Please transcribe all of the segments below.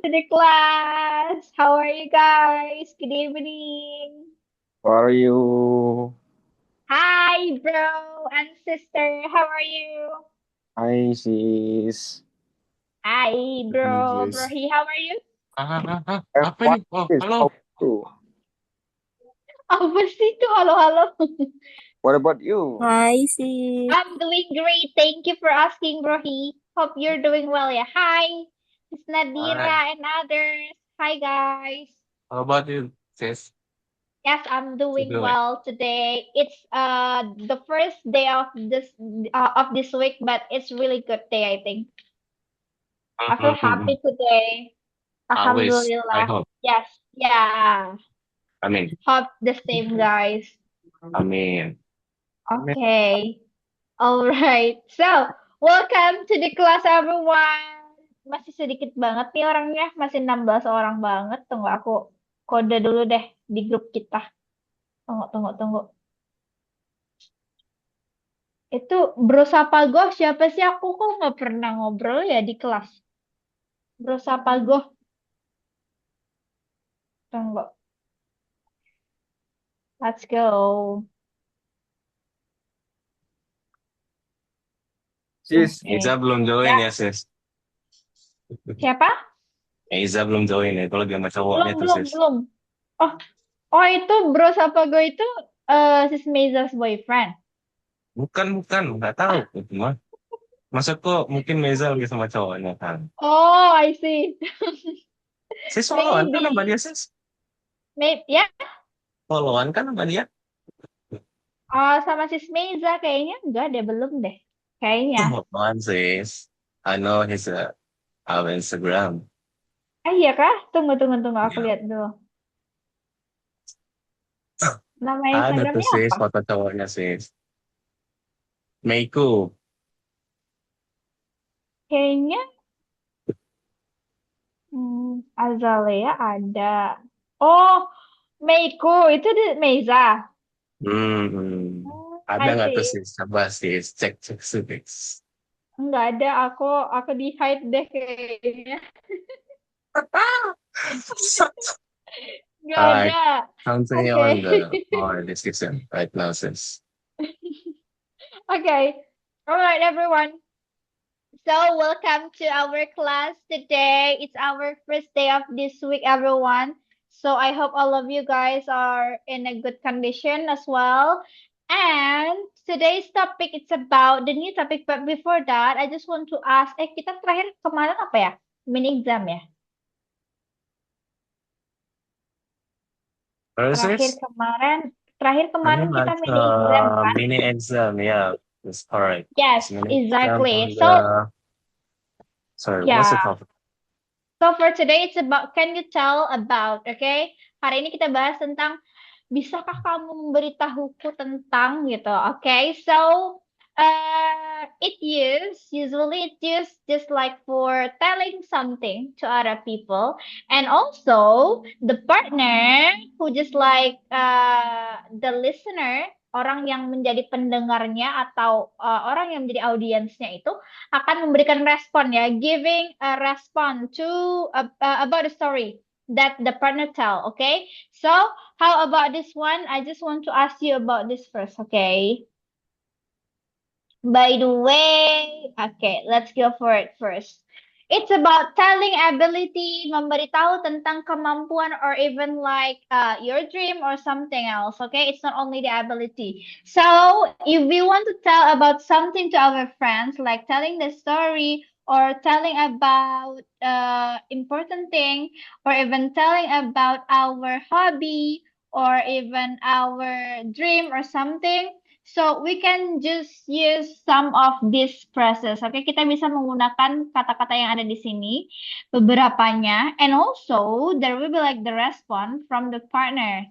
to the class. How are you guys? Good evening. How are you? Hi, bro and sister. How are you? Hi, sis. Hi, bro. Yes. Brohi, how are you? I'm Apa fine, ini? Oh, sis. How halo. are you? Apa sih itu? Halo-halo. What about you? Hai sis. I'm doing great. Thank you for asking, Brohi. Hope you're doing well, yeah. Hi, it's Hi. Nadira and others. Hi, guys. How about you, sis? Yes, I'm What you doing doing? well today. It's the first day of this week, but it's really good day, I think. I feel Mhm. happy today. Always, I Alhamdulillah. hope. Yes, yeah. I mean, Hope the same, guys. I mean, Okay. All right. So, welcome to the class, everyone. Masih sedikit banget nih orangnya, masih 16 orang banget. Tunggu aku kode dulu deh di grup kita. Tunggu, tunggu, tunggu. Itu Bro Sapagoh siapa sih? Aku kok nggak pernah ngobrol ya di kelas. Bro Sapagoh, tunggu. Let's go. Sis, Eiza Oke. belum join Ya, ya, sis? siapa? Eiza belum join ya, itu lagi sama cowoknya Belum, tuh, belum, sis. belum. Oh, oh itu Bro Sapagoh itu sis Meiza's boyfriend. Bukan, nggak tahu. Itu mah. Masa kok mungkin Meza lagi sama cowoknya kan? Oh, I see. Sis followan kan sama Maybe. dia, sis? Maybe ya. Followan kan sama dia? Oh, sama sis Meiza kayaknya enggak deh, belum deh. Kayaknya. Followan, sis. I know his our Instagram. Ah iya kah? Tunggu, tunggu, tunggu. Aku Ya. lihat dulu. Nama Ada tuh, Instagramnya sis, apa? foto cowoknya, sis. Meiku. Kayaknya Azalea ada. Oh, Meiko. Itu di Meiza. Hmm. Oh, Ada I nggak tuh see. sih? Coba sih cek cek sih. Enggak ada. Aku di hide deh kayaknya. Enggak Alright, ada. continue Oke. on the our discussion right now, sis. Okay. All right, everyone. So, welcome to our class today. It's our first day of this week, everyone. So, I hope all of you guys are in a good condition as well. And today's topic it's about the new topic. But before that, I just want to ask, kita terakhir kemarin apa ya? Mini exam ya? First Terakhir is kemarin, terakhir I mean kemarin kita like mini exam kan? mini exam, yeah, that's correct. Yes, It's mini exam exactly. on So, the sorry, what's the yeah. topic? So for today it's about can you tell about, okay? Hari ini kita bahas tentang bisakah kamu memberitahuku tentang gitu. Okay? So usually it used just like for telling something to other people and also the partner who just like the listener, orang yang menjadi pendengarnya atau orang yang menjadi audiensnya itu akan memberikan respon ya, giving a response to about the story that the partner tell. Okay, so how about this one? I just want to ask you about this first. Okay. By the way, okay, let's go for it first. It's about telling ability, memberitahu tentang kemampuan or even like your dream or something else. Okay, it's not only the ability. So if we want to tell about something to our friends, like telling the story or telling about important thing or even telling about our hobby or even our dream or something, so we can just use some of these phrases. Oke, kita bisa menggunakan kata-kata yang ada di sini, beberapanya, and also there will be like the response from the partner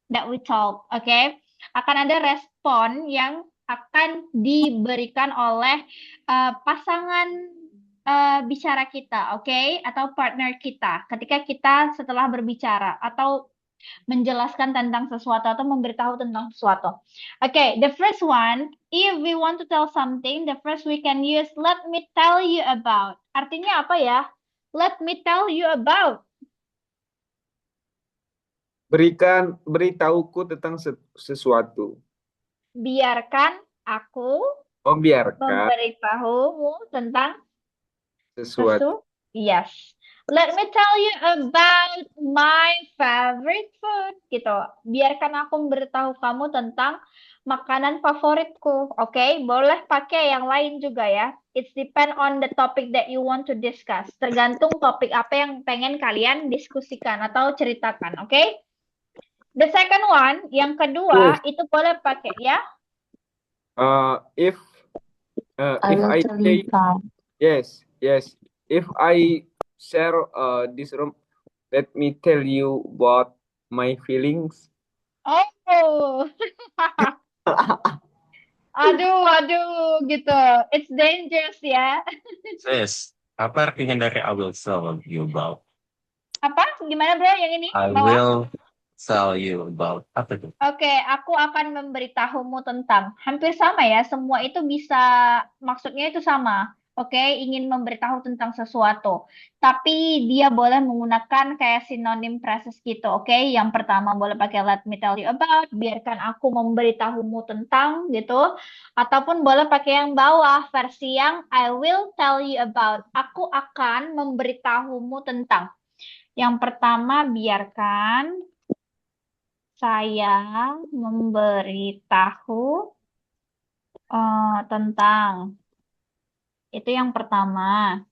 that we talk. Oke, akan ada respon yang akan diberikan oleh pasangan bicara kita, oke, atau partner kita ketika kita setelah berbicara atau menjelaskan tentang sesuatu atau memberitahu tentang sesuatu. Okay, the first one, if we want to tell something, the first we can use let me tell you about. Artinya apa ya? Let me tell you about. Beritahuku tentang sesuatu. Biarkan aku Biarkan memberitahumu tentang sesuatu. Yes. Let me tell you about my favorite food. Gitu. Biarkan aku memberitahu kamu tentang makanan favoritku. Oke, boleh pakai yang lain juga ya. It's depend on the topic that you want to discuss. Tergantung topik apa yang pengen kalian diskusikan atau ceritakan. Oke? The second one, yang kedua, Yes. itu boleh pakai ya. If I if will I tell say you about. yes, if I share this room, let me tell you about my feelings. Oh. Aduh, gitu. It's dangerous ya. Sis, apa artinya dari I will tell you about? Apa? Gimana bro yang ini? I Bawah? will tell you about. Apa tuh? Oke, aku akan memberitahumu tentang. Hampir sama ya, semua itu bisa, maksudnya itu sama. Oke, ingin memberitahu tentang sesuatu. Tapi dia boleh menggunakan kayak sinonim phrases gitu. Oke, yang pertama boleh pakai let me tell you about, biarkan aku memberitahumu tentang gitu. Ataupun boleh pakai yang bawah, versi yang I will tell you about. Aku akan memberitahumu tentang. Yang pertama, biarkan saya memberitahu tentang. Itu yang pertama.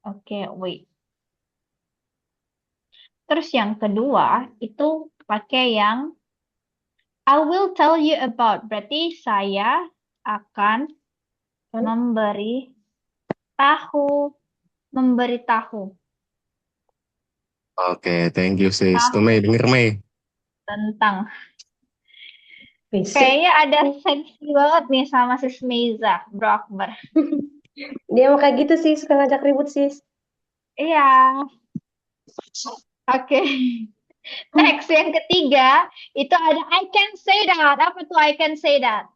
Oke, wait. Terus yang kedua, itu pakai yang I will tell you about. Berarti saya akan memberitahu Oke, thank you sis. Ah. Tuh Mei, denger Mei. tentang. Bisa. Kayaknya ada sensi banget nih sama sis Meiza, Bro Akbar. Dia mau kayak gitu sih, suka ngajak ribut sis. Iya. Oke. Next, yang ketiga, itu ada I can say that. Apa tuh I can say that?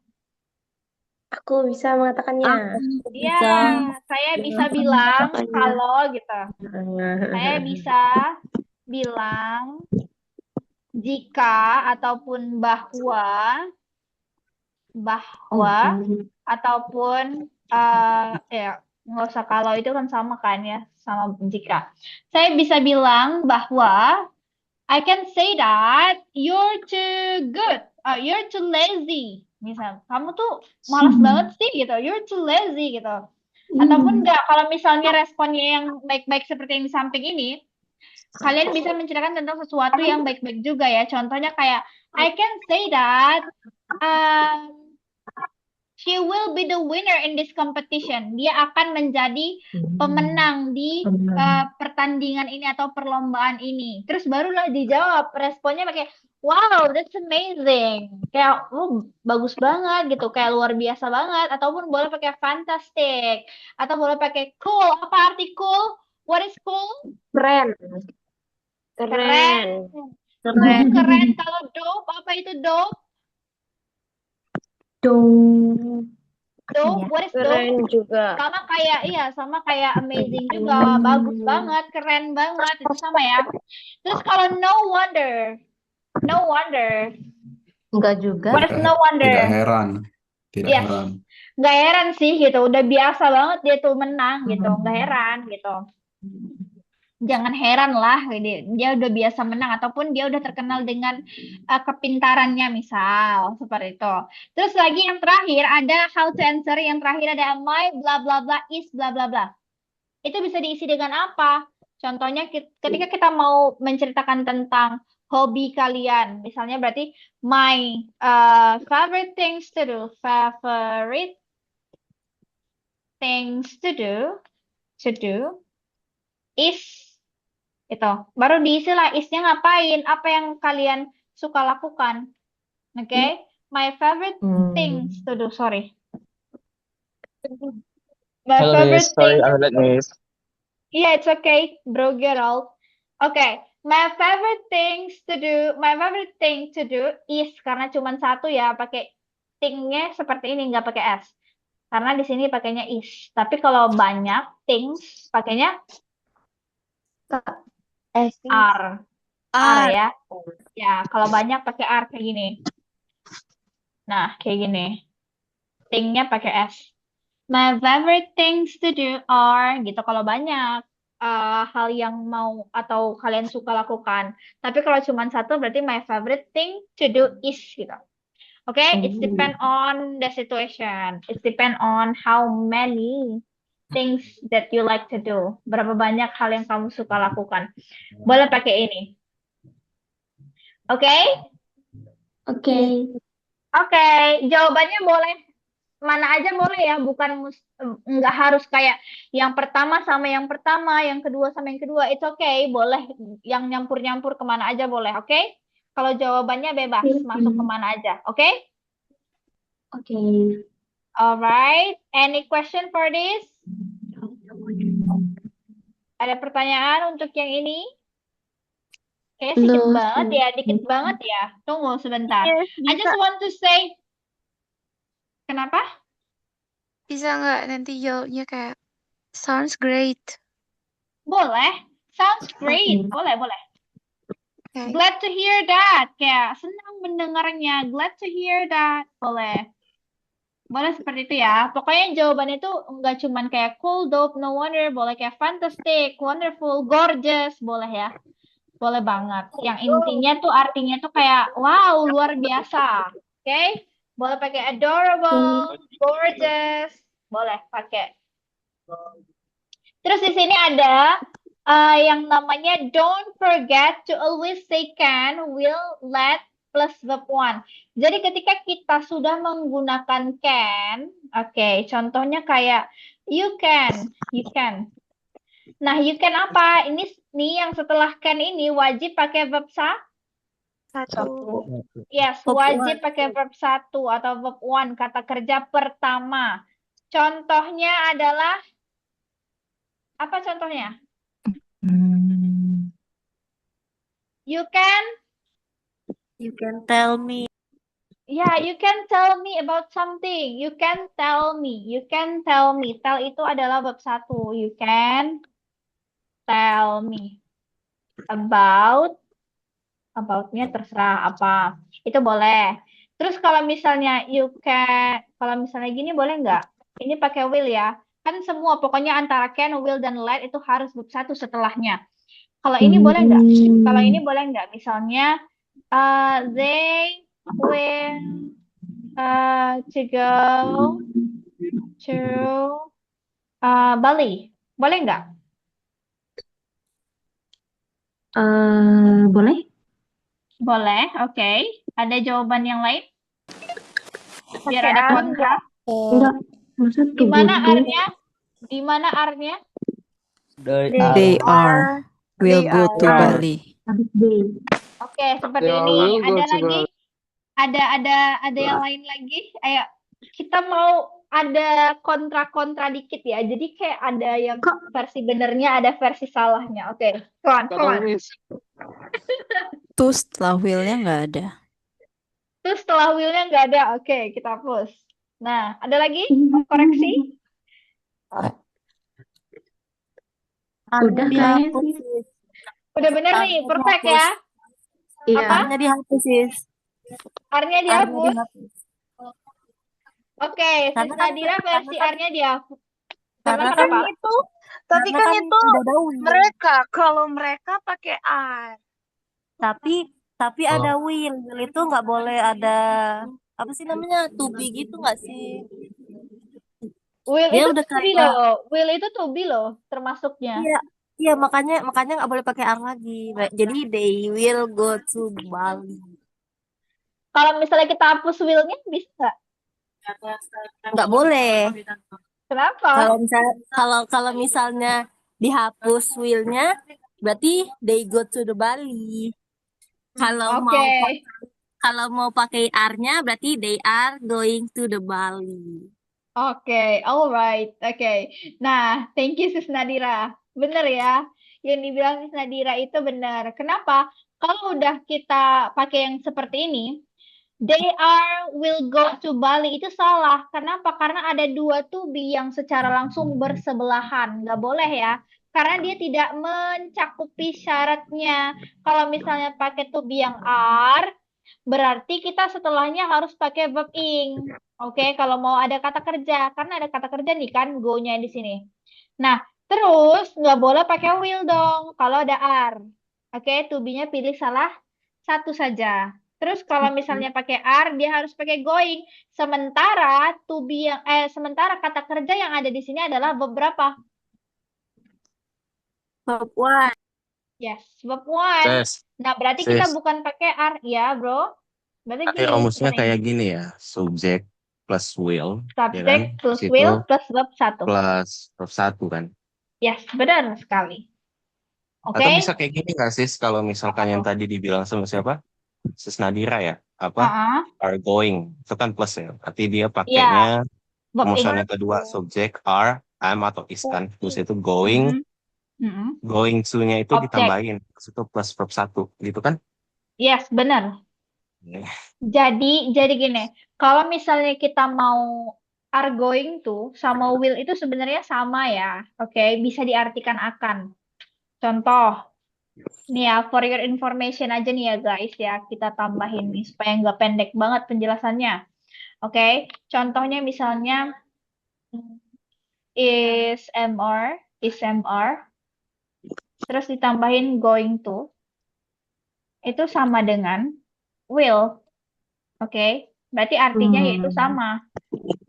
Aku bisa mengatakannya. Iya, saya bisa bilang kalau gitu. Saya bisa bilang jika ataupun bahwa ataupun ya nggak usah kalau itu kan sama kan ya sama jika. Saya bisa bilang bahwa I can say that you're too good, you're too lazy. Misal, kamu tuh malas banget sih gitu, you're too lazy gitu. Ataupun enggak, kalau misalnya responnya yang baik-baik seperti yang di samping ini, kalian bisa menceritakan tentang sesuatu yang baik-baik juga ya. Contohnya kayak, I can say that she will be the winner in this competition. Dia akan menjadi pemenang di pertandingan ini atau perlombaan ini. Terus barulah dijawab, responnya pakai, wow, that's amazing. Kayak, bagus banget gitu, kayak luar biasa banget. Ataupun boleh pakai fantastic. Atau boleh pakai cool. Apa arti cool? What is cool? Keren. Keren. Keren. Keren. Kalau dope, apa itu dope? Dong. Dope, what is dope? Keren juga. Sama kayak amazing juga, bagus banget, keren banget, itu sama ya. Terus kalau no wonder, Enggak juga. what is no wonder? Tidak heran. Tidak Yes. heran. Nggak heran sih gitu, udah biasa banget dia tuh menang gitu, nggak heran gitu. Jangan heran lah, dia udah biasa menang ataupun dia udah terkenal dengan kepintarannya misal seperti itu. Terus lagi yang terakhir ada how to answer, yang terakhir ada my bla bla bla is bla bla bla. Itu bisa diisi dengan apa? Contohnya ketika kita mau menceritakan tentang hobi kalian, misalnya berarti my favorite things to do, is itu. Baru diisi lah isnya ngapain, apa yang kalian suka lakukan. Oke? My favorite things to do, sorry. My Hello, favorite miss. Sorry, thing. I'm late, miss. Yeah, it's okay, bro, Gerald. Okay, my favorite thing to do is, karena cuma satu ya, pakai thing-nya seperti ini, nggak pakai s. Karena di sini pakainya is. Tapi kalau banyak things, pakainya Kak. Sis. R. R ya. Ya, kalau banyak pakai R kayak gini. Nah, kayak gini. Thing-nya pakai S. My favorite things to do are gitu kalau banyak hal yang mau atau kalian suka lakukan. Tapi kalau cuma satu berarti my favorite thing to do is gitu. Oke, it's depend on the situation. It's depend on how many things that you like to do. Berapa banyak hal yang kamu suka lakukan. Boleh pakai ini. Oke? Oke. Oke, jawabannya boleh mana aja boleh ya, bukan nggak harus kayak yang pertama sama yang pertama, yang kedua sama yang kedua. It's okay, boleh yang nyampur-nyampur kemana aja boleh, oke? Kalau jawabannya bebas, masuk kemana aja, oke? Oke. Alright, any question for this? Ada pertanyaan untuk yang ini? Kayaknya dikit No. banget ya, dikit banget ya. Tunggu sebentar. I just Bisa, want to say, kenapa? bisa nggak nanti jawabnya kayak sounds great. Boleh, sounds great, boleh, boleh. Kayak Glad to hear that. Kayak senang mendengarnya. Glad to hear that. Boleh. Boleh seperti itu ya. Pokoknya jawabannya itu nggak cuman kayak cool, dope, no wonder. Boleh kayak fantastic, wonderful, gorgeous. Boleh ya. Boleh banget. Yang intinya tuh artinya tuh kayak wow, luar biasa. Oke? Boleh pakai adorable, gorgeous. Boleh pakai. Terus di sini ada yang namanya don't forget to always say can, will, let plus verb one. Jadi ketika kita sudah menggunakan can, oke, contohnya kayak you can, you can. Nah, you can apa? Ini nih yang setelah can ini wajib pakai verb satu. yes, wajib pakai verb satu atau verb one, kata kerja pertama. Contohnya adalah apa contohnya? You can You can tell me. yeah, you can tell me about something. You can tell me. You can tell me. Tell itu adalah verb satu. You can tell me about. About-nya terserah apa. Itu boleh. Terus kalau misalnya you can, kalau misalnya gini boleh nggak? Ini pakai will ya. Kan semua pokoknya antara can, will, dan let itu harus verb satu setelahnya. Kalau ini boleh nggak? Kalau ini boleh nggak? Misalnya they will to go to Bali. Boleh nggak? Boleh? Boleh, oke. Ada jawaban yang lain? Biar Pakai ada are kontra. Enggak. Masa Di mana tuh? arnya? Di mana arnya? They are will They go to are. Bali. Habis day. Oke, seperti They ini. will go Ada to lagi? Ada yang lain lagi? Ayo, kita mau ada kontra-kontra dikit ya. Jadi kayak ada yang versi benernya, ada versi salahnya. Oke, come on, come on. Tuh setelah will-nya nggak ada. Terus setelah will-nya nggak ada. Oke, kita hapus. Nah, ada lagi? Mau koreksi? Udah kayaknya sih. Udah bener nih, perfect ya. Iya. Apa? Arnya dihapus, sis. Arnya Arnya dihapus. dihapus. Oke, Sis Karena kan- Nadira versi arnya dihapus. Karena Karena kan kenapa? Itu, tapi Karena kan kan itu udah daun. mereka. Kalau mereka pakai are. Tapi ada will. Will itu nggak boleh ada apa sih namanya? To be gitu nggak sih? Will Dia itu udah to be kayak loh. Will itu to be loh, termasuknya. iya. Iya, makanya nggak boleh pakai are lagi. Jadi they will go to Bali. Kalau misalnya kita hapus will-nya bisa nggak? Nggak boleh. Kenapa? Kalau misalnya dihapus will-nya, berarti they go to the Bali. Oke. Kalau mau pakai are-nya, berarti they are going to the Bali. Oke, alright. Oke. Nah, thank you Sis Nadira. Bener ya. Yang dibilang Sis Nadira itu benar. Kenapa? Kalau udah kita pakai yang seperti ini, they are will go to Bali itu salah. Kenapa? Karena ada dua to be yang secara langsung bersebelahan. Nggak boleh ya. karena dia tidak mencakupi syaratnya. Kalau misalnya pakai to be yang are, berarti kita setelahnya harus pakai verb ing. Oke, kalau mau ada kata kerja, karena ada kata kerja nih kan, go-nya di sini. Nah, terus nggak boleh pakai will dong kalau ada are. Oke, to be-nya pilih salah satu saja. Terus kalau misalnya pakai are, dia harus pakai going. Sementara sementara kata kerja yang ada di sini adalah beberapa. Verb one. Yes, verb one. Sis, Nah, berarti kita sis. bukan pakai are, ya, bro. Berarti Nanti gini rumusnya caranya. kayak gini ya. Subject plus will, ya kan? Subject plus Terus will itu plus verb satu. plus verb 1 kan. Yes, benar sekali. Oke, Atau bisa kayak gini nggak sis? Kalau apa misalkan yang tuh? tadi dibilang sama siapa? Sis Nadira ya? Apa? Ah, Are going. Itu kan plus ya. Berarti dia ya, pakainya verb ing. rumusan yang kedua. Subject, are, am, atau is kan. Terus itu going. Mhm. Going to-nya itu Object. ditambahin. Terus itu plus verb 1. Gitu kan? Yes, benar. Ya. Jadi gini, kalau misalnya kita mau are going to sama will itu sebenarnya sama ya. Oke, bisa diartikan akan. Contoh, nih ya, for your information aja nih ya guys ya, kita tambahin nih supaya nggak pendek banget penjelasannya. Oke, contohnya misalnya is MR, terus ditambahin going to, itu sama dengan will. Oke, berarti artinya yaitu sama.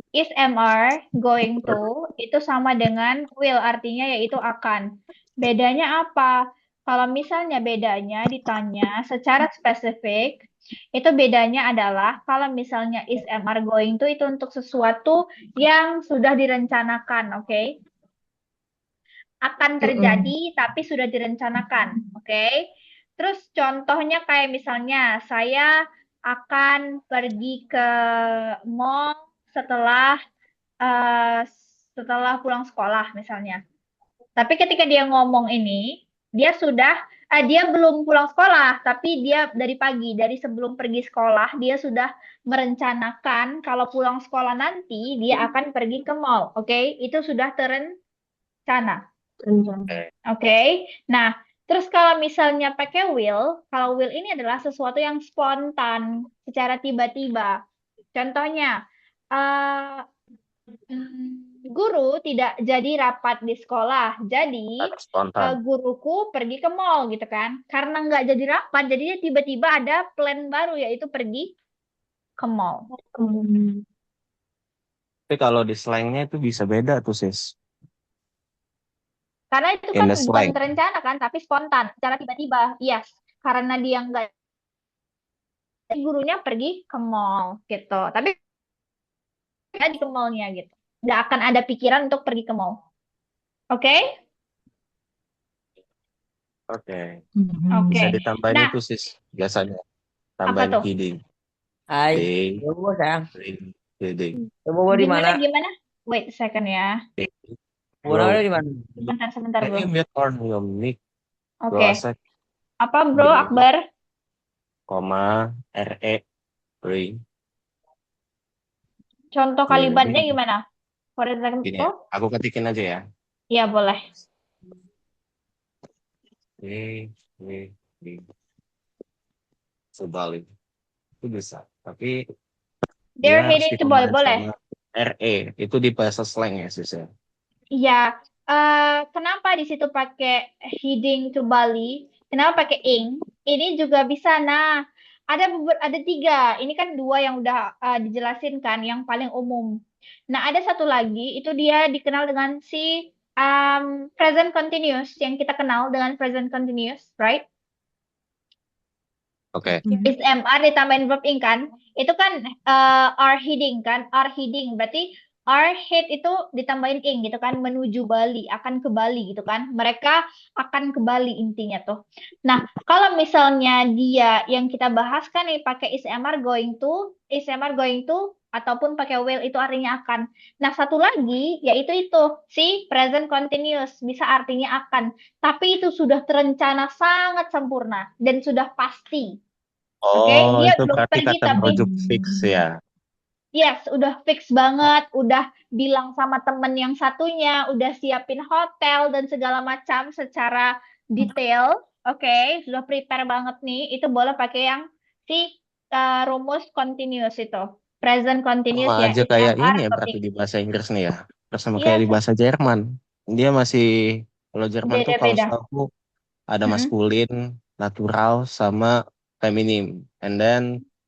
Is MR going to itu sama dengan will, artinya yaitu akan. Bedanya apa? Kalau misalnya bedanya ditanya secara spesifik, itu bedanya adalah kalau misalnya is MR going to itu untuk sesuatu yang sudah direncanakan, oke? Akan terjadi tapi sudah direncanakan, oke? Terus contohnya kayak misalnya saya akan pergi ke mall setelah eh, setelah pulang sekolah misalnya. Tapi ketika dia ngomong ini, dia belum pulang sekolah, tapi dia dari pagi, dari sebelum pergi sekolah, dia sudah merencanakan kalau pulang sekolah nanti dia akan pergi ke mall. Oke, itu sudah terencana. Oke. Nah, terus kalau misalnya pakai will, kalau will ini adalah sesuatu yang spontan, secara tiba-tiba. Contohnya, eh, guru tidak jadi rapat di sekolah. Jadi, Ada spontan. guruku pergi ke mall gitu kan. Karena nggak jadi rapat, jadinya tiba-tiba ada plan baru yaitu pergi ke mall. Tapi kalau di slangnya itu bisa beda tuh sis. Karena itu In kan the bukan slang. terencana kan, tapi spontan, secara tiba-tiba. Yes, karena dia nggak, gurunya pergi ke mall gitu. Tapi nggak di ke mallnya gitu. Nggak akan ada pikiran untuk pergi ke mall. Oke? Oke. Oke. Bisa ditambahin Nah, itu sis. Biasanya. apa Tambahin tuh? heading. Hai, Day, Bobo sayang. heading. Bobo di Gimana, mana? gimana? Wait a second ya. Bobo Bro, di mana? Sebentar, can bro. you mute on your mic? Bro, Oke. asek, Apa, bro, Gini. Akbar? koma, RE, free. Contoh Gini, kalimatnya gini. gimana? For example? Gini ya. Aku ketikin aja ya. Iya, boleh. Ini. Sebalik. Itu bisa. Tapi They're dia harus heading to Bali, ditambahin boleh. sama RE. Itu di bahasa slang ya sis ya. Iya. Kenapa di situ pakai heading to Bali? Kenapa pakai ing? Ini juga bisa. Nah, ada tiga. Ini kan dua yang udah dijelasin kan, yang paling umum. Nah, ada satu lagi. Itu dia dikenal dengan si present continuous, yang kita kenal dengan present continuous, right? Oke. Is MR ditambahin verb ing kan? Itu kan are heading kan? Are heading. Berarti are head itu ditambahin ing gitu kan? Menuju Bali, akan ke Bali gitu kan? Mereka akan ke Bali intinya tuh. Nah, kalau misalnya dia yang kita bahas kan nih pakai is MR going to, ataupun pakai will itu artinya akan. Nah, satu lagi yaitu itu si present continuous bisa artinya akan. Tapi itu sudah terencana sangat sempurna dan sudah pasti. Oke, Oh, dia itu belum berarti pergi kata tapi project fix ya. Yes, udah fix banget, udah bilang sama temen yang satunya, udah siapin hotel dan segala macam secara detail. Oke, sudah prepare banget nih. Itu boleh pakai yang si rumus continuous itu. Present continuous Sama ya, aja is, kayak are, ini ya atau berarti is. di bahasa Inggris nih ya. Terus sama kayak Iya, di bahasa Jerman. Dia masih, kalau Jerman tuh kalau beda-beda. setahu ada Mm-mm. maskulin, natural, sama feminim. And then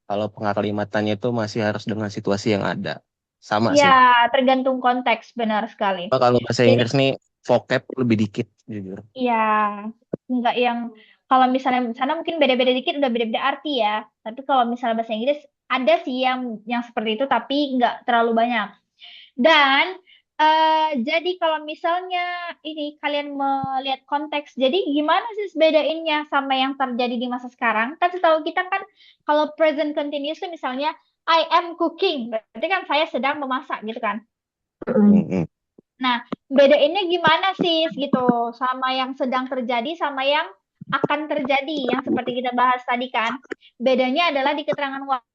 kalau pengaklimatannya itu masih harus dengan situasi yang ada. Sama Ya, sih. tergantung konteks, benar sekali. Cuma kalau bahasa Jadi, Inggris nih vocab lebih dikit jujur. ya, nggak yang kalau misalnya sana mungkin beda-beda dikit udah beda-beda arti ya. Tapi kalau misalnya bahasa Inggris ada sih yang seperti itu tapi nggak terlalu banyak. Dan jadi kalau misalnya ini kalian melihat konteks, jadi gimana sih bedainnya sama yang terjadi di masa sekarang? Kan setahu kita kan kalau present continuous itu misalnya I am cooking, berarti kan saya sedang memasak gitu kan. Mm-mm. Mm-mm. Nah, bedainnya gimana sih gitu sama yang sedang terjadi sama yang akan terjadi yang seperti kita bahas tadi kan. Bedanya adalah di keterangan waktu.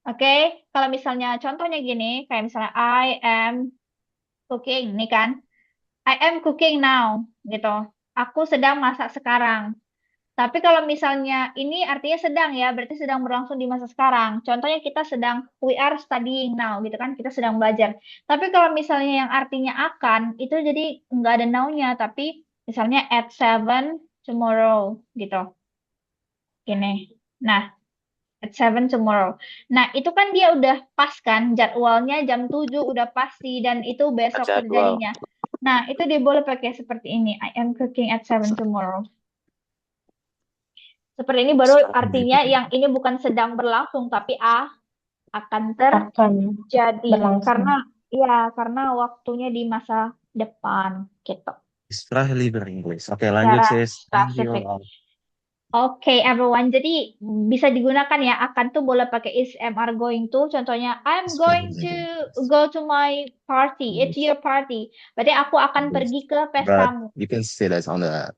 Oke, kalau misalnya contohnya gini, kayak misalnya I am cooking nih kan. I am cooking now gitu. Aku sedang masak sekarang. Tapi kalau misalnya ini artinya sedang ya, berarti sedang berlangsung di masa sekarang. Contohnya kita sedang we are studying now gitu kan, kita sedang belajar. Tapi kalau misalnya yang artinya akan, itu jadi nggak ada now-nya, tapi misalnya at 7 tomorrow gitu. Gini. Nah, at 7 tomorrow. Nah, itu kan dia udah pas kan, jadwalnya jam 7 udah pasti dan itu besok Jadwal. terjadinya. Nah, itu dia boleh pakai seperti ini. I am cooking at 7 tomorrow. Seperti ini baru artinya yang ini bukan sedang berlangsung tapi akan Akan terjadi berlangsung. karena waktunya di masa depan gitu. Israeli English. Oke, lanjut Secara sis. Thank you. spesifik. Oke, everyone. Jadi bisa digunakan ya. Akan tuh boleh pakai is, am, are going to. Contohnya, I'm going to go to my party. It's your party. Berarti aku akan pergi ke But pestamu. you can say that on the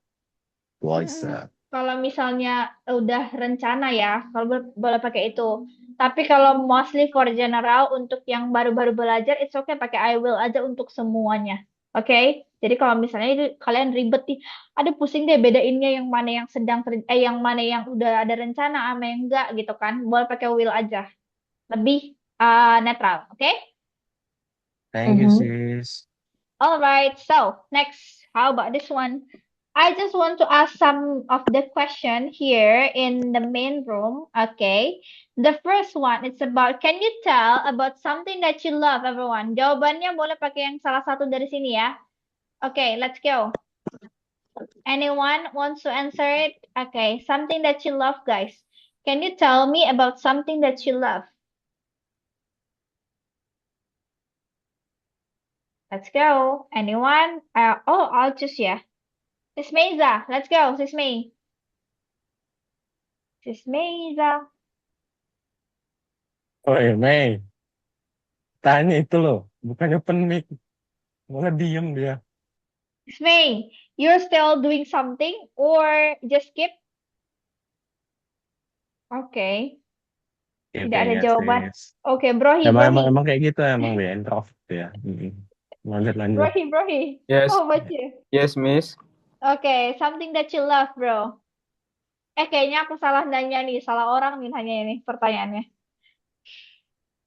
voice. Mm-mm. Kalau misalnya udah rencana ya, kalau boleh pakai itu. Tapi kalau mostly for general untuk yang baru-baru belajar, it's okay pakai I will aja untuk semuanya. Oke? Jadi kalau misalnya itu kalian ribet nih, ada pusing deh bedainnya yang mana yang yang mana yang udah ada rencana sama yang enggak gitu kan. Boleh pakai will aja. Lebih netral, oke? Thank you, Mhm. sis. All right, so next, how about this one? I just want to ask some of the question here in the main room. Okay, the first one it's about. Can you tell about something that you love, everyone? Jawabannya boleh pakai yang salah satu dari sini ya. Okay, let's go. Anyone wants to answer it? Okay, something that you love, guys. Can you tell me about something that you love? Let's go. Anyone? I'll choose ya. Sis Meiza, let's go, Sis Mei. Sis Meiza. Oh ya, Mei. Tanya itu loh. Bukannya penik. Malah diem dia. Sis Mei, you're still doing something or just skip? Oke, tidak ada Kayaknya, jawaban. sis. Oke, Brohi, Emang kayak gitu emang dia introvert ya. Lanjut. Brohi. Yes, How about you? yes, Miss. Oke, something that you love, bro. Kayaknya aku salah nanya nih, salah orang nih nanya ini pertanyaannya.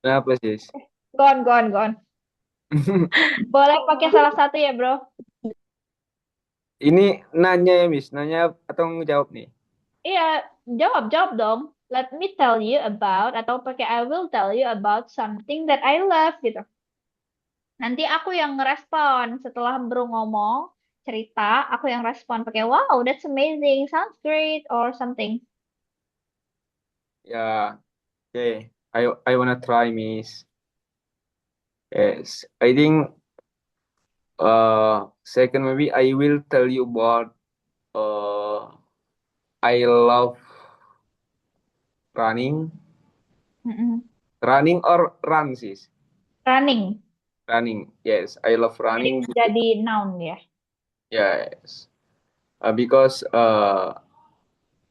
Kenapa, sis? Gone. Boleh pakai salah satu ya, bro? Ini nanya ya, Miss. Nanya atau ngejawab nih? Iya, jawab dong. Let me tell you about, atau pakai I will tell you about something that I love, gitu. Nanti aku yang ngerespon setelah bro ngomong, cerita, aku yang respon pakai wow, that's amazing, sounds great, or something. Ya, oke. I wanna try, Miss. Yes, I think second maybe I will tell you about I love running. Mm-mm. Running or run, sis? Running, Running. Yes, I love jadi running. jadi noun ya. Yes. Because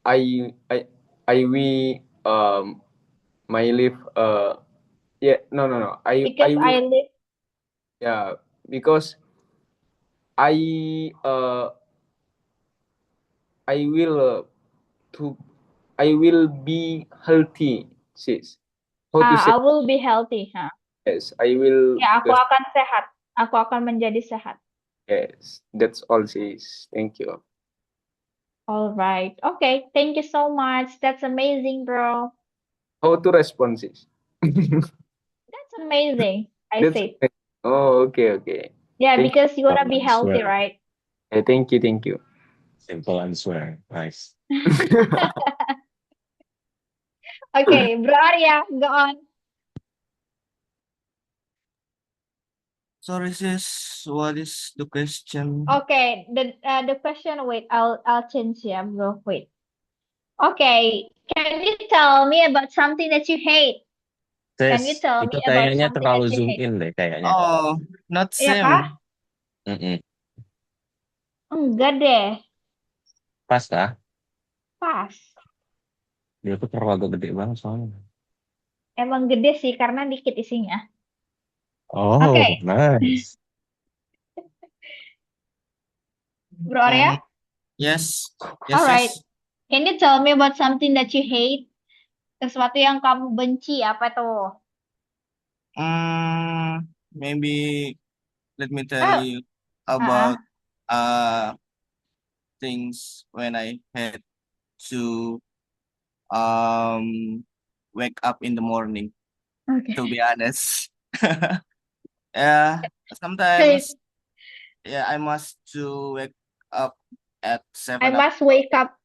I we my life. Yeah, no, no, no. I Because will. I live. Yeah, because I I will to I will be healthy, sis. How to say? I will be healthy, huh? Yes, I will. Ya, aku akan sehat. Aku akan menjadi sehat. Yes, that's all, sis. Thank you. All right. Okay. Thank you so much. That's amazing, bro. How to respond, sis? That's amazing. I That's say. oh, okay, okay. Yeah, Thank because you wanna Simple be healthy, answer. right? you. Thank you, thank you. Simple answer. Nice. Okay, bro Arya, go on. Sorry, sis. What is the question? Okay, the question. Wait, I'll change ya, bro. Wait. Okay, can you tell me about something that you hate? Can you Sis, tell itu me about kayaknya something terlalu that you zoom hate? in deh kayaknya. Oh, not Iya kah? same. Mm-mm. Enggak deh, Pas kah? pas. Dia tuh terlalu agak gede banget soalnya. Emang gede sih karena dikit isinya. Oh, Okay, nice. bro Arya. Yes. Yes, Alright. sis. Can you tell me about something that you hate? Sesuatu yang kamu benci apa tuh? Maybe let me tell Oh, you uh-uh. about things when I had to um wake up in the morning, Okay. to be honest. Yeah, Say, sometimes I must to wake up at I 7 must wake up.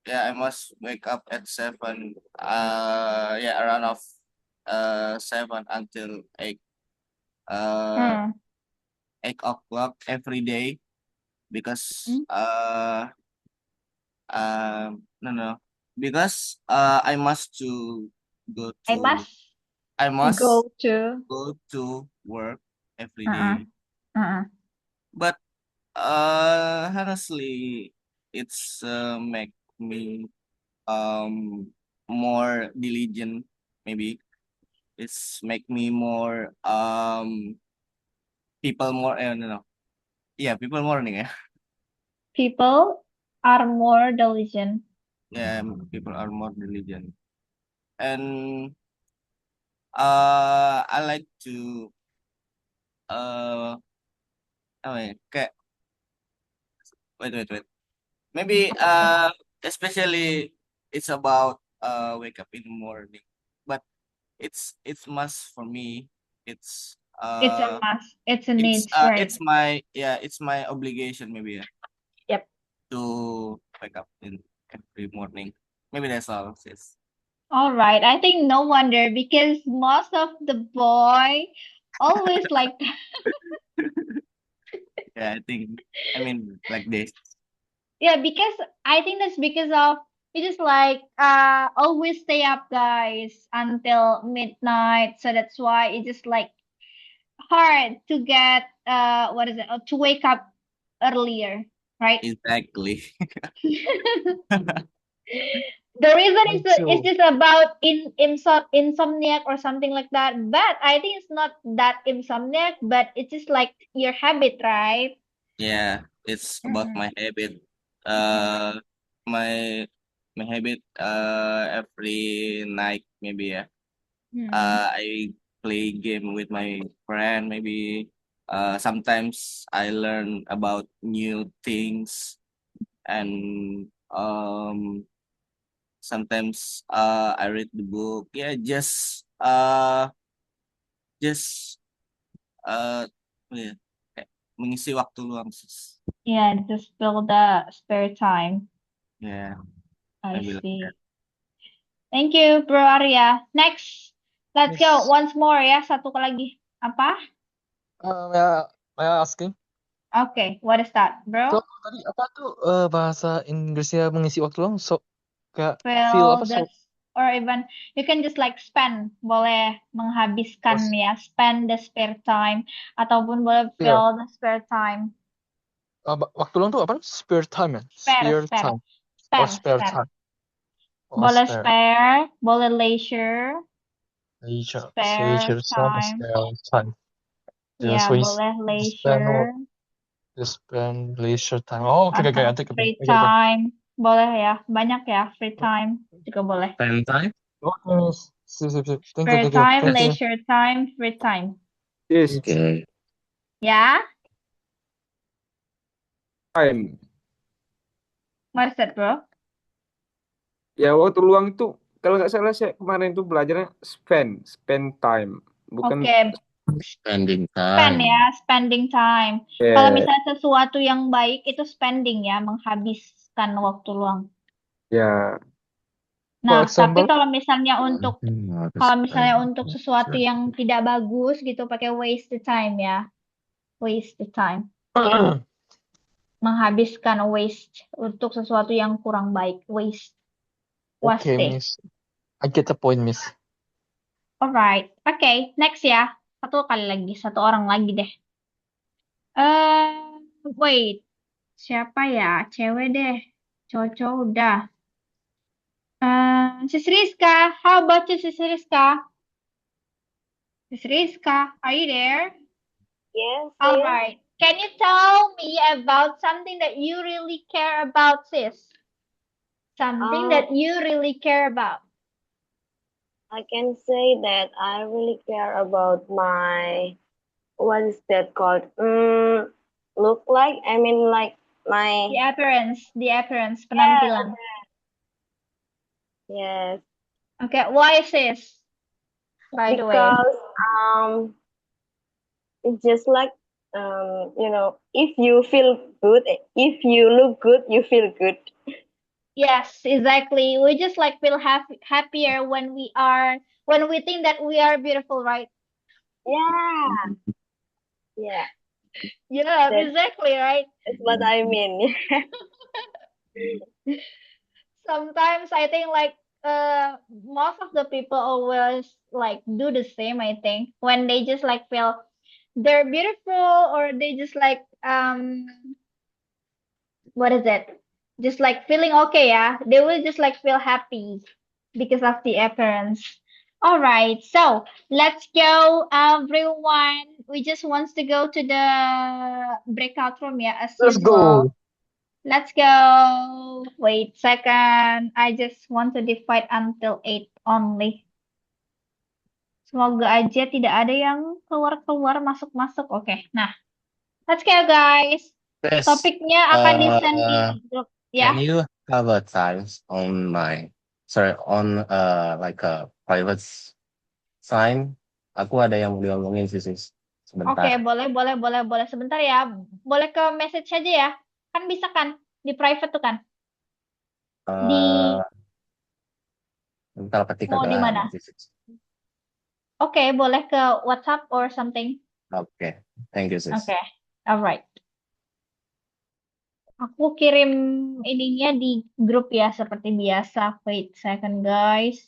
I must wake up at 7 around of 7 until 8 uh Hmm. 8 o'clock every day because Hmm. no, no, because I must to go I to must I must go to. go to work every Uh-uh. day. Uh-uh. But honestly, it's make me more diligent. Maybe it's make me more people more. No, no, yeah, people morning. Yeah, People are more diligent. yeah, people are more diligent, and I like to kayak wait. Maybe especially it's about wake up in the morning, but it's must for me. It's It's a must. It's a needs, right? it's my obligation maybe Yep. to wake up in every morning. Maybe that's all, sis. All right. I think no wonder because most of the boy always like Yeah, I mean like this. yeah, because I think that's because of we just like always stay up guys until midnight. So that's why it's just like hard to get what is it? To wake up earlier, right? Exactly. The reason Me is too. just about insomniac or something like that. But I think it's not that insomniac, but it's just like your habit, right? Yeah, it's about Mm-mm. my habit. Mm-mm. My habit every night maybe ya. Mm-mm. I play game with my friend maybe. Sometimes I learn about new things and sometimes I read the book. Yeah, just yeah, kayak mengisi waktu luang sis. Yeah, just fill the spare time. Yeah, I maybe like that. see. Thank you, Bro Arya. Next, let's go. Yes. Once more ya, satu lagi. Apa? May I asking? Okay, what is that, So, bro? tadi apa tuh bahasa Inggrisnya mengisi waktu luang? So, kayak feel Fill apa? the So, or even you can just like spend, boleh menghabiskan was ya, spend the spare time ataupun boleh spare. fill the spare time. Waktu luang tuh apa? Spare time ya? Spare, Spare spare, time. Oh, spare, spare spare. time. Oh, Boleh spare. spare, boleh leisure. leisure Spare time, time. time. Yeah, Ya, so boleh spend leisure. spend leisure time. Oh, okay, Atau I think free I get it. time. Boleh ya, banyak ya free time juga boleh. Spend time. Okay, sip, sip, sip. Thank you, Spare thank you, time, thank you. leisure time, free time. Yes, Oke. Ya, time. what is that, bro? Ya, waktu luang itu kalau nggak salah saya kemarin itu belajarnya spend time, bukan Oke, Spending spend time. ya, spending time. Kalau ya, misalnya sesuatu yang baik itu spending ya, menghabiskan waktu luang. ya. For Nah, tapi example, kalau misalnya untuk Harus spend. sesuatu yang tidak bagus gitu pakai waste the time ya. Waste the time. Menghabiskan waste untuk sesuatu yang kurang baik. Waste. okay, Waste. Miss. I get the point, Miss. Alright. Oke, next ya. Satu orang lagi deh. Wait. Siapa ya? Cewek deh. Cowok udah. Sis Rizka. How about you, Sis Rizka? Sis Rizka, are you there? Yes, All sis. right. Can you tell me about something that you really care about, sis? Something that you really care about. I can say that I really care about my, what is that called? Look like, I mean like my, The appearance, penampilan. yes, Okay, why, sis? By the way. because it's just like, if you feel good, if you look good, you feel good. Yes, exactly. We just like feel happier when we think that we are beautiful, right? Yeah, yeah, Yeah, That- exactly, right? that's what I mean. Sometimes I think like most of the people always like do the same, I think, when they just like feel they're beautiful or they just like what is it? Just like feeling okay, yeah. They will just like feel happy because of the appearance. All right, so let's go, everyone. We just wants to go to the breakout room, yeah, as Let's usual. go. Let's go. Wait second. I just want to divide until 8 only. Semoga aja tidak ada yang keluar-keluar, masuk-masuk. Oke, nah. Let's go, guys. Yes. Topiknya akan di-send di grup. Can Ya, you have a times on like a private sign? Aku ada yang mau diomongin sih, sis. oke, Sebentar. boleh. Sebentar ya. Boleh ke message aja ya. Kan bisa kan? Di private tuh kan? Di Bentar ketik mau agak di lama mana? sih, sis. Oke, boleh ke WhatsApp or something. Oke. Thank you, sis. Oke, alright. Aku kirim ininya di grup ya seperti biasa. Wait second, guys.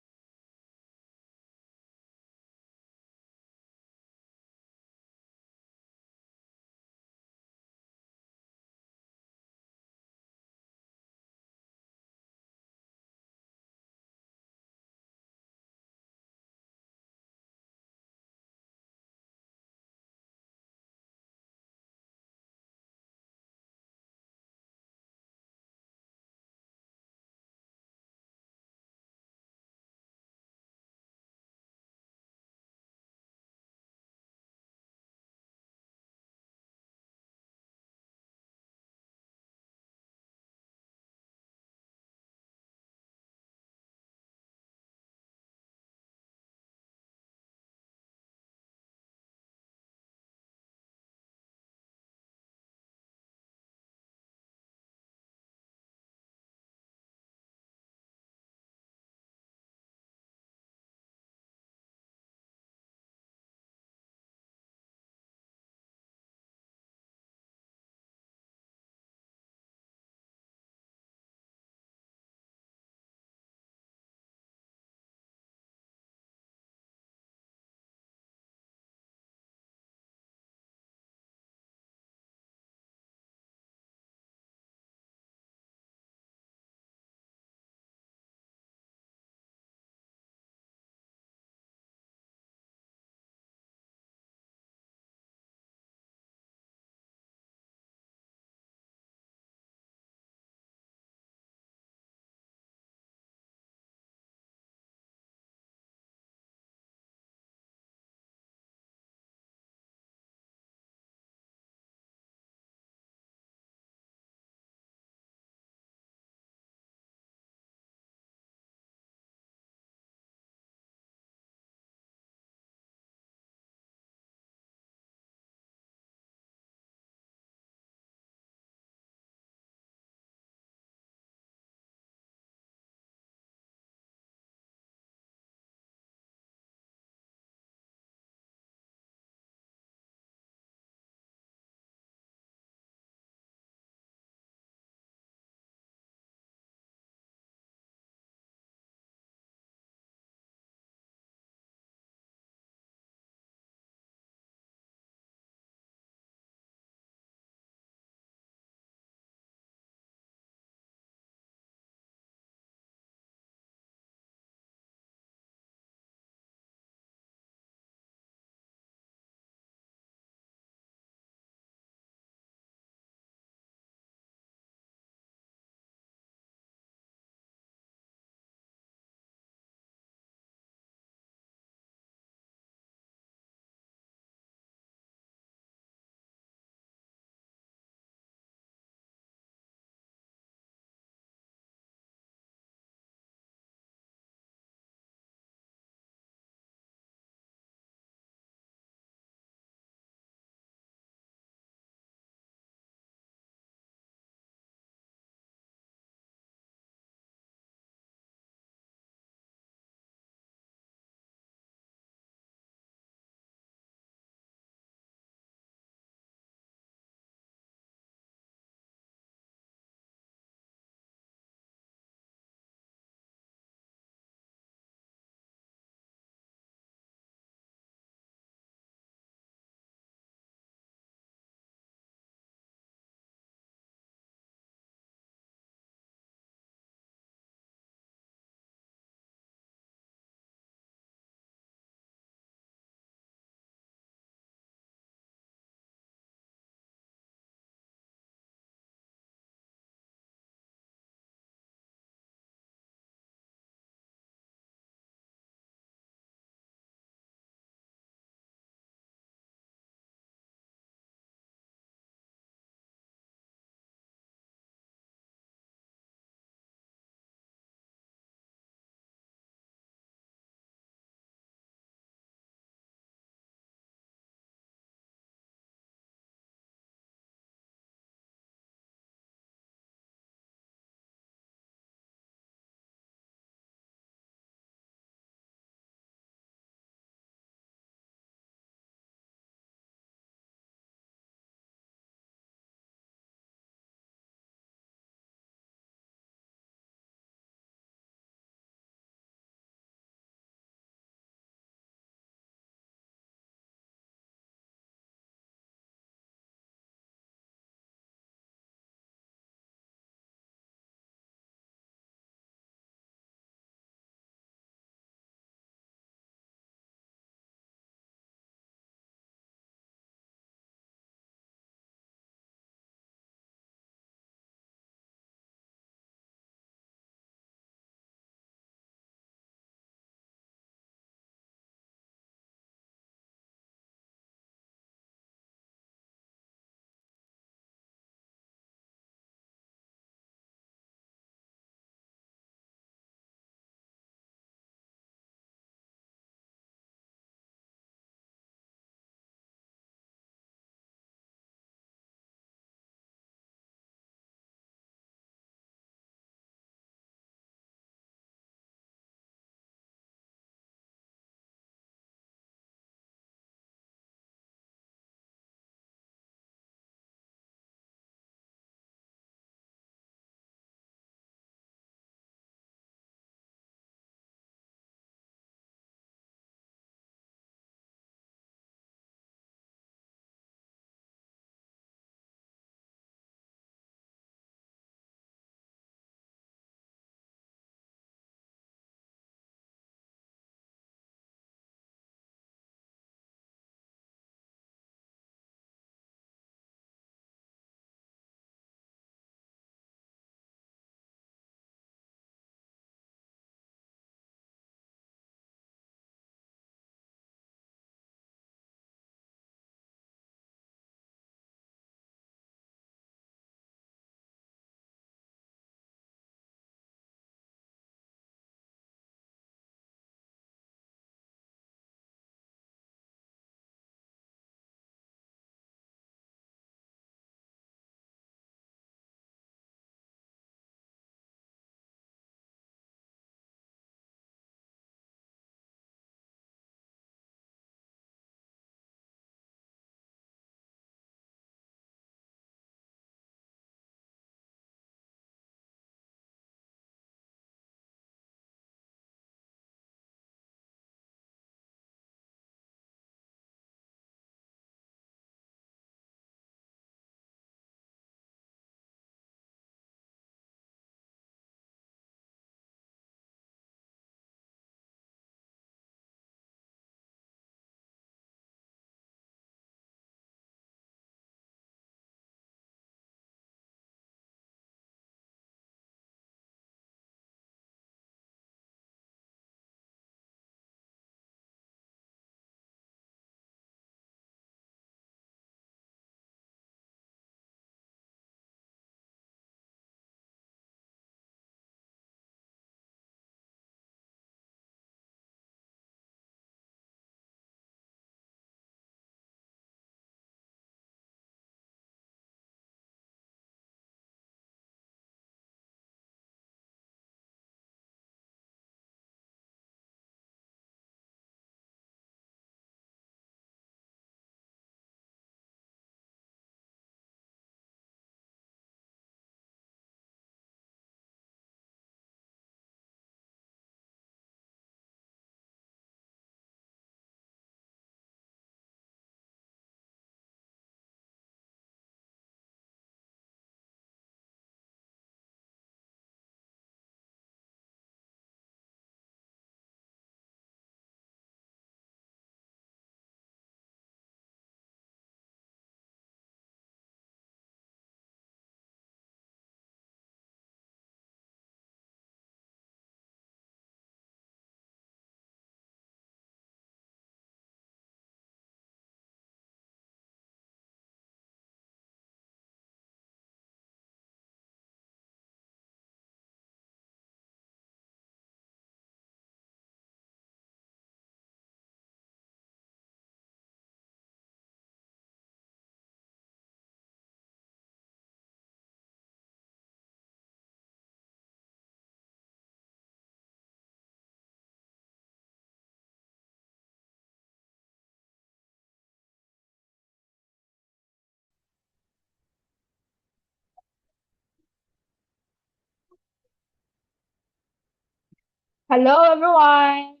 Hello, everyone.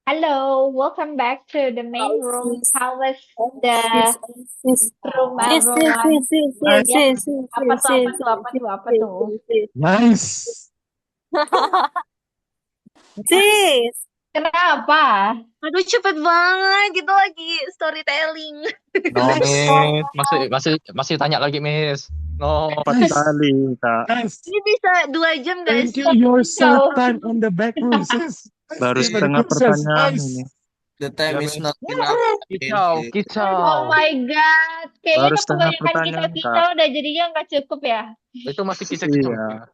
Hello, welcome back to the main room. Sis, How was the sis, sis, room, sis, everyone? Nice. Yes. sis, Apa tuh? Apa sis, tuh? Apa tuh? Apa sis, tuh? sis, Nice. sis. Kenapa? Aduh, cepet banget. Gitu lagi storytelling. No, Nice. Miss. Masih tanya lagi, Miss. No. Cepat sekali, Kak. Nice. Ini bisa 2 jam gak Thank sih? you. Your third So, time on the back room, sis. Baru Even setengah good, sis. pertanyaan ini. Nice. The time Ya, is Miss. not enough. Kicau, oh kicau. my God. Kayaknya Baru udah setengah kebanyakan pertanyaan, kisah-kisah Kak. udah jadinya nggak cukup ya. Itu masih kicau-kicau. Iya.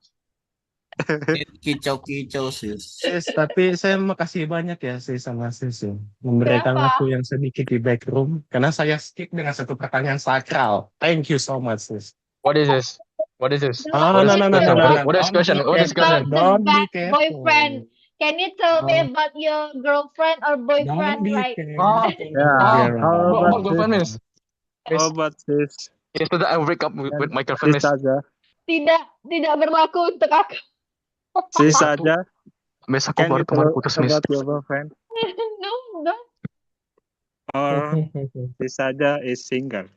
Kicau-kicau sis. Sis, tapi saya makasih banyak ya sis sama sis ya. Memberikan Kenapa? waktu yang sedikit di back room. Karena saya skip dengan satu pertanyaan sakral. Thank you so much sis. What is this? What is this? No, Oh, What no, is no, no, it's no, no, about no. What is Don't question? be What is it's about question? careful. the Don't be bad careful. boyfriend. Can you tell me Oh, about your girlfriend or don't boyfriend? be Like, Ah, Ya, careful. how about about girlfriend, this? Miss. How Miss, about this? yesterday I break up with Kan my girlfriend, sis Miss. saja. tidak berlaku untuk aku. Sis Aku, saja. Miss, aku Can baru you kemarin tell putus, Miss. about your girlfriend? No, no. Or sis saja is single?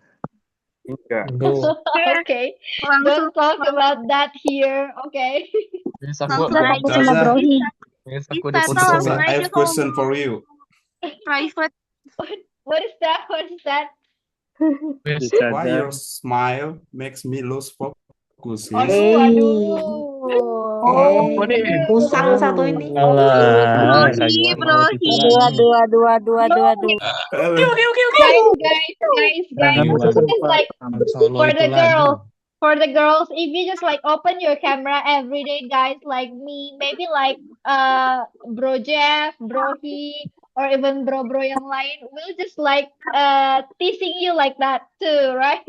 Enggak. Go. Okay, Langsung don't talk about that here. Okay. Miss, aku langsung udah aja. putus. Zaza, Miss, aku Bisa udah putus, langsung Miss. I aja have question ngomong for you. private. What is that? What is that? Miss, Sis Why saja. your smile makes me lose focus, sis? Aduh. apa nih? Musang satu ini. Alah, Brohi, Ragil mau brohi. gitu Aduh, lagi. aduh. Halo. Guys, Jangan Gimana? this is like Bang Solo for itu the lagi. girls. For the girls, if you just like open your camera every day, guys, like me, maybe like Bro Jeff, Bro He, or even bro yang lain, will just like teasing you like that too, right?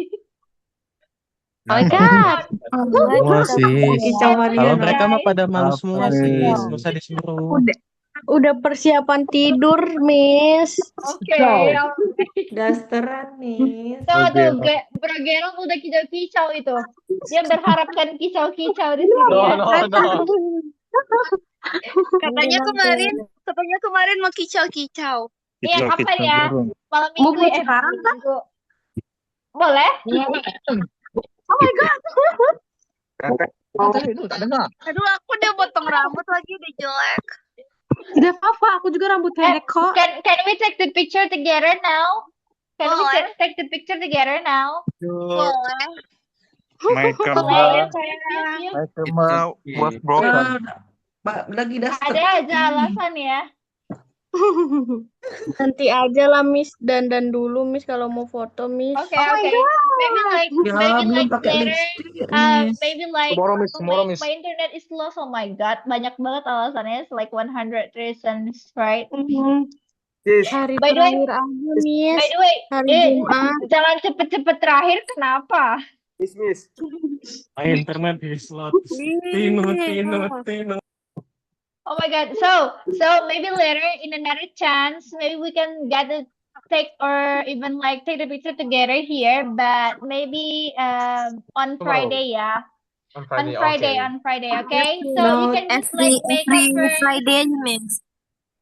Oh my God. Semua sis. Kicau Kalau Mariana. mereka mah pada malu Apa semua nih? sis. Nggak usah disuruh. Udah persiapan tidur, Miss. Okay, alright. Dasteran nih. Tuh, Oke. Bro Gerald udah kicau-kicau itu. Dia berharapkan kicau-kicau di sini No, ya. no, no. Katanya kemarin mau kicau-kicau. Iya, Kicau, kapan kicau ya? burung. Malam minggu Bubut ya? sekarang Malam minggu. Boleh? Oh my God. Kakak, Itu tak dengar. Aduh, aku udah potong rambut lagi, udah jelek. Tidak apa-apa, aku juga rambut pendek kok. Can we take the picture together now? Can we Boleh. take the picture together now? Boleh. My Boleh ya, camera, sayang. Yuk. my camera was okay. broken. Pak, lagi daster. Ada aja alasan ya. Nanti aja lah, Miss. Dandan dulu, Miss, kalau mau foto, Miss. Okay, okay. Maybe like Ya, belum like pakai later. lipstick, Miss. Maybe like Tomorrow, Miss. Tomorrow, Miss. my internet is slow. Oh my God, banyak banget alasannya. It's like 100 reasons, right? sis, Hari By the way, terakhir aja, Miss. by the way, Hari Jumat. jangan cepet-cepet terakhir. Kenapa? miss. My internet is slow. Tino. Oh my God. So maybe later in another chance, maybe we can get to take or even like take the picture together here, but maybe on Tomorrow. Friday, yeah. On On Friday, Friday, okay. okay? So you can just like make up for Friday aja, Miss.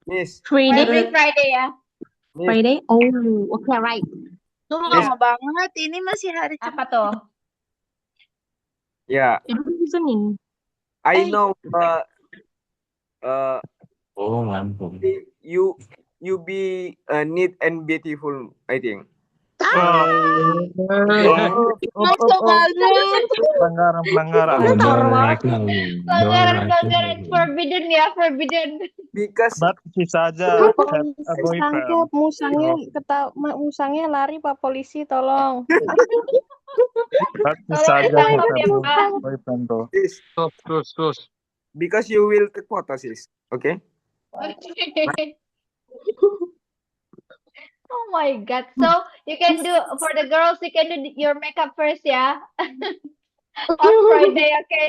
Miss, every Friday, ya. miss. Friday? Oh, okay, right. Tuh lama banget. Ini masih hari Apa tuh? Yeah, Itu Senin. I know. Oh, mantap. You be neat and beautiful, I think. Masuk banget. Pelanggaran. Pelanggaran forbidden ya, forbidden. Because But bisa aja have a boyfriend. Tangkap musangnya lari Pak polisi tolong. But bisa aja Tolong have tangkap ya, Pak. a boyfriend tuh. sis, Terus. because you will take photo, sis. Okay? Oh my God. So you can do for the girls, you can do your makeup first, yeah. On Friday, okay?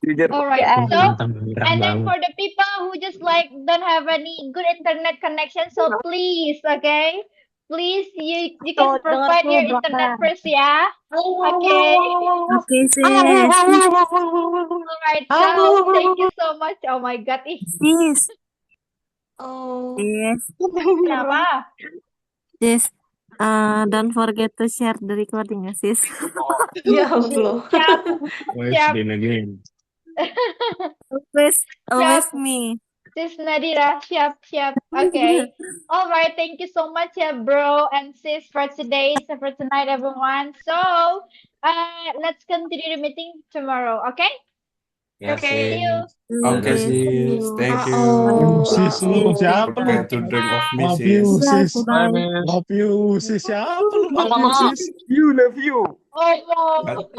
Jujur. All right. Aku So nonton merah and then banget. for the people who just like don't have any good internet connection, so please, okay? Please, you can Tuh, dengar provide tuh, your Broka. internet first, yeah. Okay. Oke, sis. All right. So thank you so much. Oh my God, ih, Sis. Oh. Sis. kenapa? Sis. Don't forget to share the recording ya, sis. Ya Allah. Siap, Wes siap, din again. Always me. Sis Nadira, siap. Okay. All right. Thank you so much, yeah, bro and sis, for today, so for tonight, everyone. So, let's continue the meeting tomorrow. Okay? Yes, See you. Okay, sis. Thank you. Sis, lu siapa lu? Forget to drink of me, Love you, sis. sis. Bye. Love you, sis. Siapa lu? Love you, sis. You love you. Oh no. But